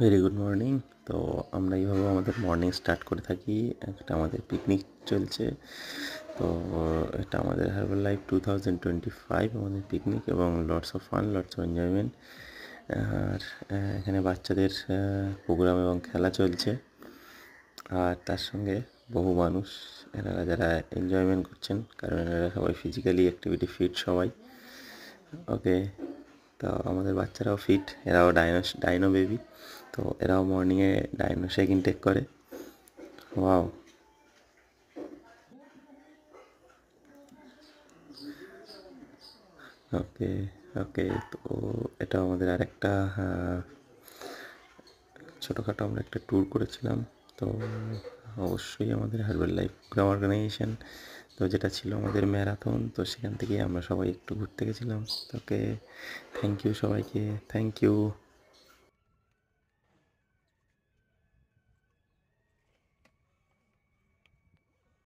Very good morning. তো আমরা এইভাবে আমাদের মর্নিং স্টার্ট করে থাকি। একটা আমাদের পিকনিক চলছে। তো এটা আমাদের হার্বাল লাইফ 2025 আমাদের পিকনিক, এবং lots of fun, lots of enjoyment. আর এখানে বাচ্চাদের প্রোগ্রাম এবং খেলা চলছে, আর তার সঙ্গে বহু মানুষ এনারা যারা এনজয়মেন্ট করছেন, কারণ এনারা সবাই ফিজিক্যালি অ্যাক্টিভিটি ফিট সবাই। ওকে, তো আমাদের বাচ্চারাও ফিট, এরাও ডাইনো বেবি। তো এরাও মর্নিংয়ে ডাইনো শেক ইনটেক করে। ওয়াও। ওকে ওকে, তো এটা আমাদের আরেকটা ছোটোখাটো আমরা একটা ট্যুর করেছিলাম। তো অবশ্যই আমাদের হার্বাল লাইফ প্রোগ্রাম অর্গানাইজেশন, তো যেটা ছিল আমাদের ম্যারাথন, তো সেখান থেকেই আমরা সবাই একটু ঘুরতে গেছিলাম। তোকে থ্যাংক ইউ সবাইকে, থ্যাংক ইউ।